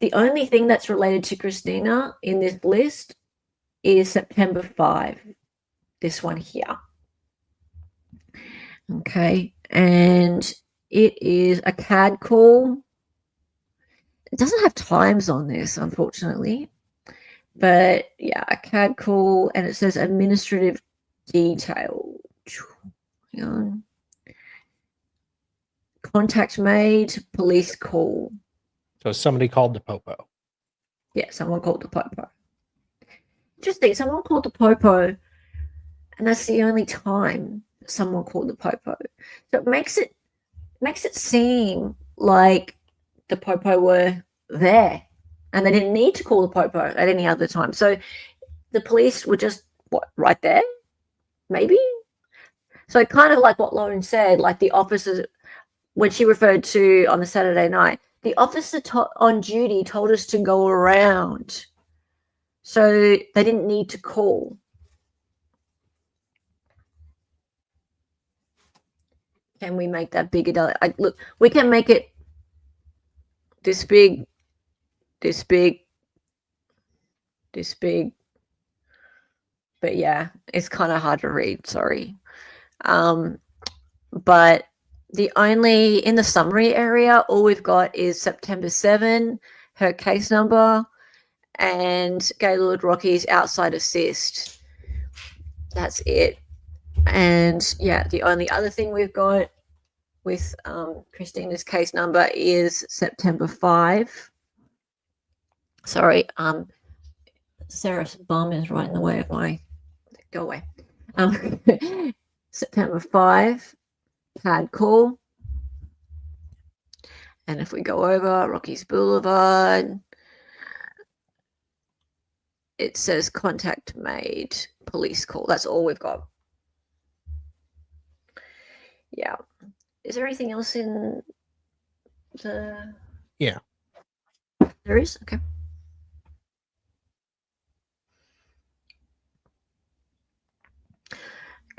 The only thing that's related to Christina in this list is September 5, this one here. Okay, and it is a CAD call. It doesn't have times on this, unfortunately, but yeah, a CAD call, and it says administrative detail. Hang on. Contact made, police call. So somebody called the popo. Yeah, someone called the popo. Interesting, someone called the popo, and that's the only time someone called the popo. So it makes it seem like the popo were there and they didn't need to call the popo at any other time. So the police were just right there, maybe. So kind of like what Lauren said, like the officers, when she referred to on the Saturday night, the officer on duty told us to go around. So they didn't need to call. Can we make that bigger? Look, we can make it this big, this big, this big. But yeah, it's kind of hard to read. Sorry. But the only in the summary area, all we've got is September 7, her case number, and Gaylord Rocky's outside assist. That's it. And yeah, the only other thing we've got with Christina's case number is September 5. Sorry, Sarah's bum is right in the way of my. Go away. September 5, CAD call. And if we go over Rockies Boulevard, it says contact made, police call. That's all we've got. Yeah. Is there anything else in the... Yeah. There is? Okay.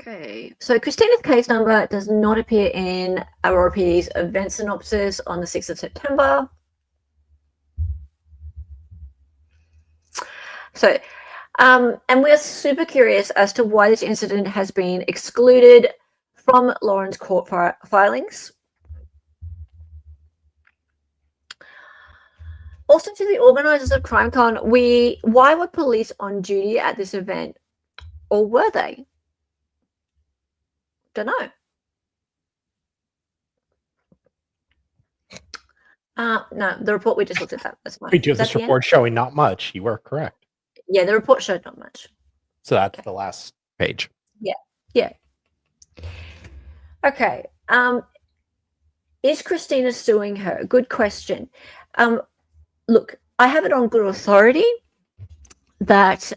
Okay, so Christina's case number does not appear in Aurora PD's event synopsis on the 6th of September. So, and we're super curious as to why this incident has been excluded from Lauren's court filings. Also, to the organisers of Crimecon, why were police on duty at this event, or were they? Don't know. No, the report we just looked at that. That's fine. We do have this report showing not much. You were correct. Yeah, the report showed not much. So that's the last page. Yeah. Yeah. Okay. Is Christina suing her? Good question. Look, I have it on good authority that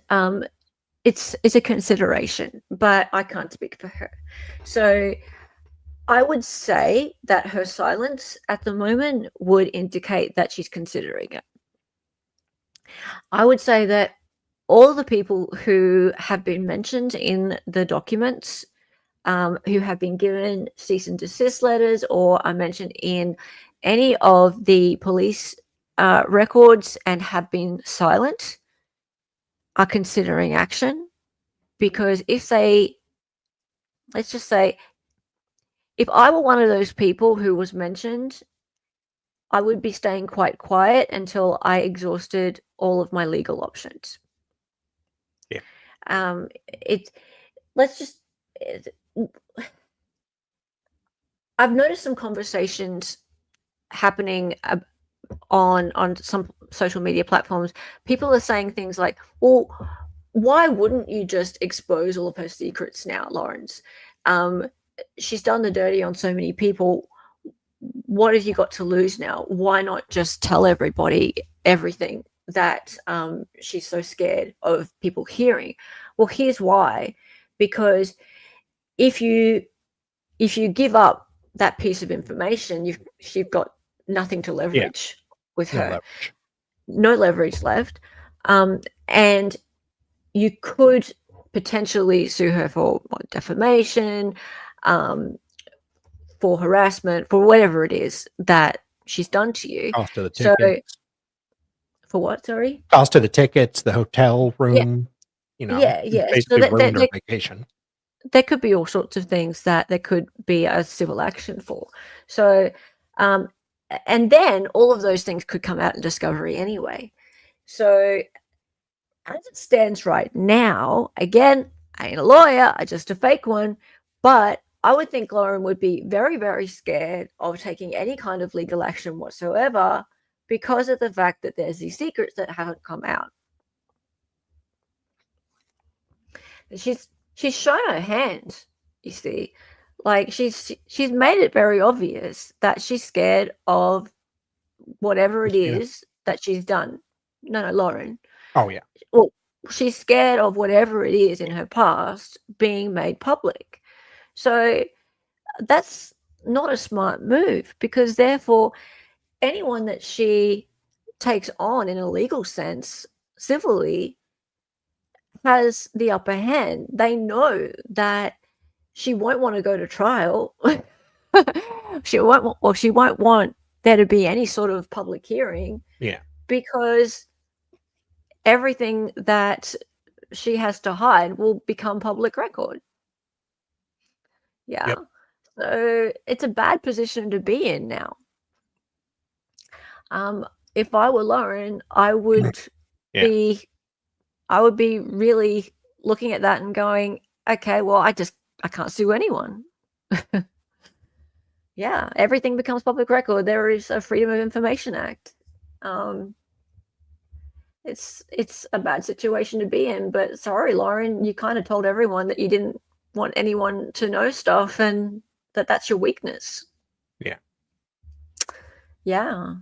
it's a consideration, but I can't speak for her. So I would say that her silence at the moment would indicate that she's considering it. I would say that all the people who have been mentioned in the documents, who have been given cease and desist letters or are mentioned in any of the police records and have been silent, are considering action. Because if they, let's just say, if I were one of those people who was mentioned, I would be staying quite quiet until I exhausted all of my legal options. Yeah. I've noticed some conversations happening on some social media platforms. People are saying things like, well, why wouldn't you just expose all of her secrets now, Lawrence? She's done the dirty on so many people. What have you got to lose now? Why not just tell everybody everything that she's so scared of people hearing? Well, here's why. Because if you give up that piece of information, you've got nothing to leverage with her. No leverage left. And you could potentially sue her for defamation, for harassment, for whatever it is that she's done to you. Cost of the tickets. For what? Sorry? Cost of the tickets, the hotel room. You know, Yeah. basically ruined her vacation. there could be all sorts of things that there could be a civil action for. So, and then all of those things could come out in discovery anyway. So, as it stands right now, again, I ain't a lawyer, I just a fake one, but I would think Lauren would be very, very scared of taking any kind of legal action whatsoever because of the fact that there's these secrets that haven't come out. She's shown her hand, you see. Like she's made it very obvious that she's scared of whatever it Christina. is that she's done. No, Lauren. Oh yeah. Well, she's scared of whatever it is in her past being made public. So that's not a smart move, because therefore anyone that she takes on in a legal sense civilly has the upper hand. They know that she won't want to go to trial. she won't want there to be any sort of public hearing. Yeah. Because everything that she has to hide will become public record. Yeah. Yep. So it's a bad position to be in now. If I were Lauren, I would be really looking at that and going, okay, well, I can't sue anyone. Yeah, everything becomes public record. There is a Freedom of Information Act. It's a bad situation to be in, but sorry, Lauren, you kind of told everyone that you didn't want anyone to know stuff and that's your weakness. Yeah. Yeah.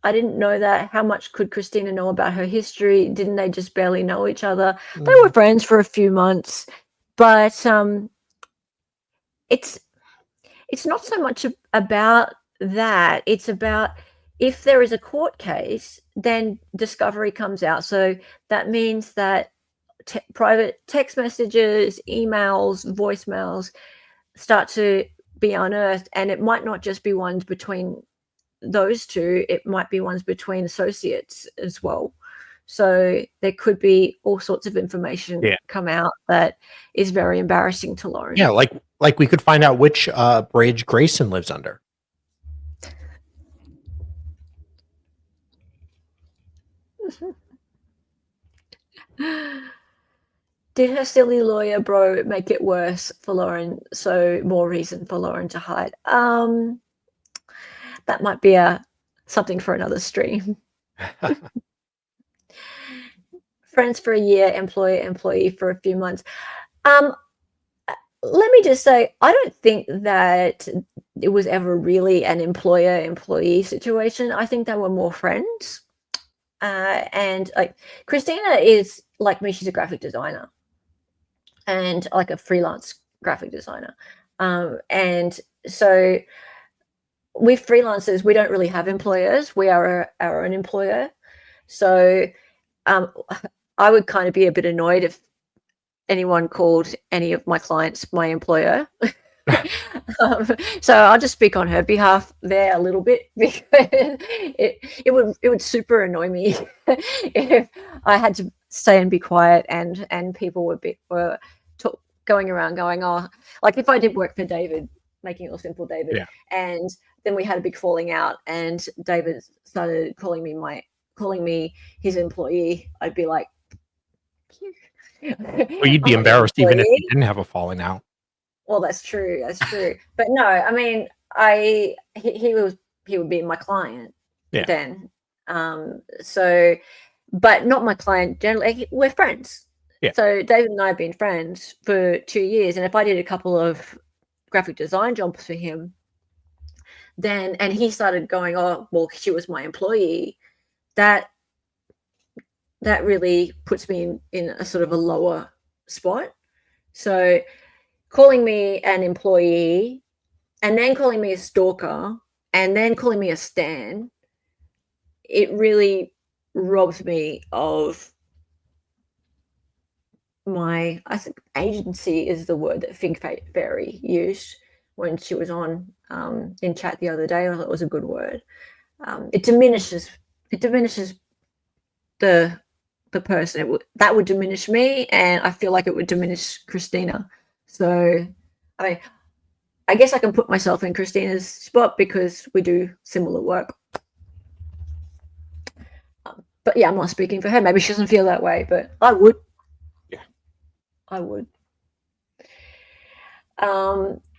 I didn't know that. How much could Christina know about her history? Didn't they just barely know each other? They were friends for a few months, but it's not so much about that. It's about if there is a court case, then discovery comes out. So that means that private text messages, emails, voicemails start to be unearthed, and it might not just be ones between those two, it might be ones between associates as well. So there could be all sorts of information come out that is very embarrassing to Lauren. Yeah, like we could find out which bridge Grayson lives under. Did her silly lawyer bro make it worse for Lauren? So more reason for Lauren to hide. That might be something for another stream. Friends for a year, employee for a few months. Let me just say, I don't think that it was ever really an employer-employee situation. I think they were more friends. And like Christina is like me, she's a graphic designer and like a freelance graphic designer. And so with freelancers, we don't really have employers. We are our own employer. So I would kind of be a bit annoyed if anyone called any of my clients my employer. So I'll just speak on her behalf there a little bit, because it would super annoy me if I had to stay and be quiet and people were going around going, oh, like if I did work for David, making it all simple, David, and then we had a big falling out and David started calling me his employee, I'd be like, well, you'd be embarrassed even if you didn't have a falling out. Well, that's true. But no, I mean, he would be my client then. So, but not my client generally. We're friends. Yeah. So David and I have been friends for 2 years, and if I did a couple of graphic design jobs for him, then and he started going, oh, well, she was my employee, that really puts me in a sort of a lower spot. So calling me an employee and then calling me a stalker and then calling me a stan, it really robs me of my, I think agency is the word that Think Fairy used when she was on in chat the other day. I thought it was a good word. It diminishes the the person. That would diminish me, and I feel like it would diminish Christina. So, I mean, I guess I can put myself in Christina's spot because we do similar work. But yeah, I'm not speaking for her. Maybe she doesn't feel that way, but I would. Yeah. I would.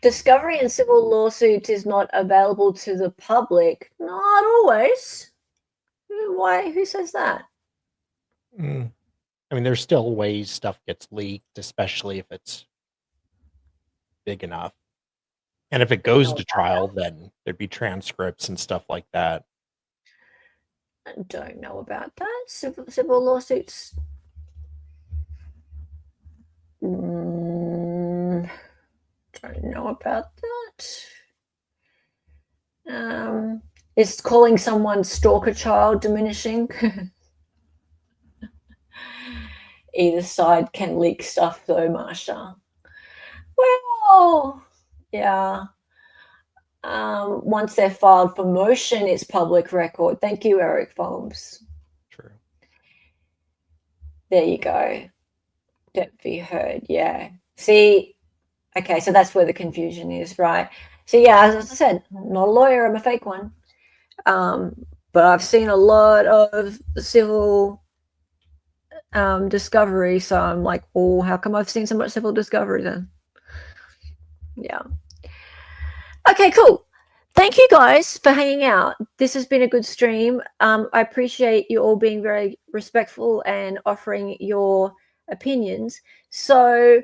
Discovery in civil lawsuits is not available to the public. Not always. Why? Who says that? I mean, there's still ways stuff gets leaked, especially if it's big enough. And if it goes to trial, then there'd be transcripts and stuff like that. I don't know about that. Civil lawsuits. Don't know about that. Is calling someone stalker child diminishing? Either side can leak stuff though, Marsha. Well, yeah. Once they're filed for motion, it's public record. Thank you, Eric Foams. True. There you go. Don't be heard. Yeah. See, okay, so that's where the confusion is, right? So yeah, as I said, I'm not a lawyer, I'm a fake one. But I've seen a lot of civil discovery, so I'm like, oh, how come I've seen so much civil discovery then? Yeah. Okay, cool. Thank you guys for hanging out. This has been a good stream. I appreciate you all being very respectful and offering your opinions. So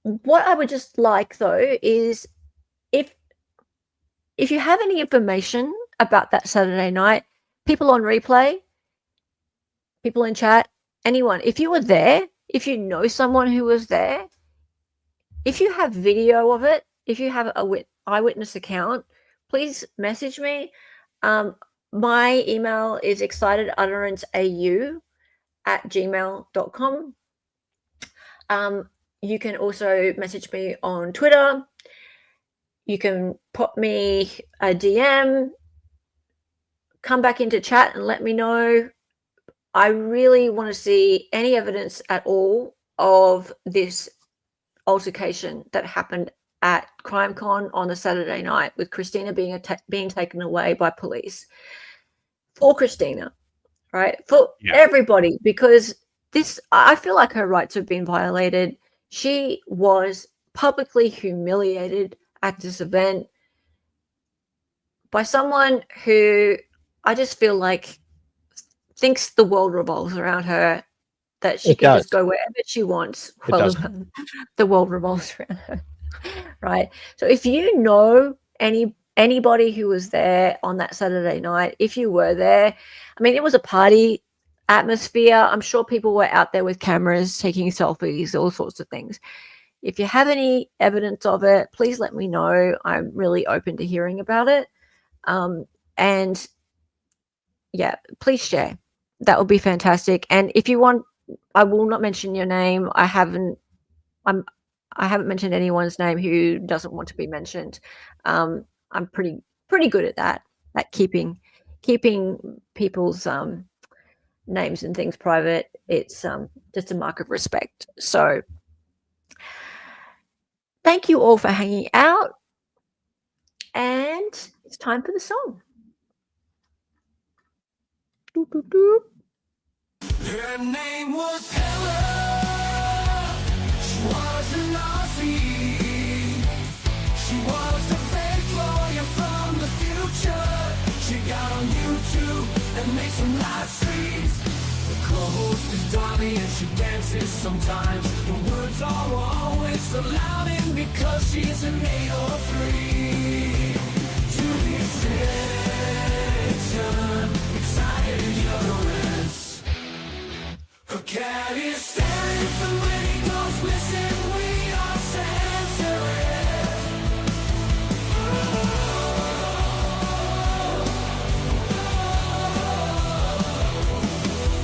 what I would just like though is if you have any information about that Saturday night, people on replay, people in chat, anyone, if you were there, if you know someone who was there, if you have video of it, if you have a eyewitness account, please message me. My email is excitedutteranceau@gmail.com. You can also message me on Twitter. You can pop me a DM. Come back into chat and let me know. I really want to see any evidence at all of this altercation that happened at Crimecon on the Saturday night with Christina being taken away by police. For Christina, right? For everybody, because I feel like her rights have been violated. She was publicly humiliated at this event by someone who I just feel like thinks the world revolves around her, that she can just go wherever she wants. Well, the world revolves around her, right? So if you know anybody who was there on that Saturday night, if you were there, I mean, it was a party atmosphere. I'm sure people were out there with cameras taking selfies, all sorts of things. If you have any evidence of it, please let me know. I'm really open to hearing about it. And yeah, please share. That would be fantastic. And if you want, I will not mention your name. I haven't mentioned anyone's name who doesn't want to be mentioned. I'm pretty good at that, at keeping people's names and things private. It's just a mark of respect. So thank you all for hanging out, and it's time for the song. Doop, doop, doop. Her name was Helen. She was a Nazi. She was a fake lawyer from the future. She got on YouTube and made some live streams. The co-host is Donnie and she dances sometimes. The words are always so loud and because she's an 803. To the attention, excited ignorance. Her cat is staring from when he goes missing.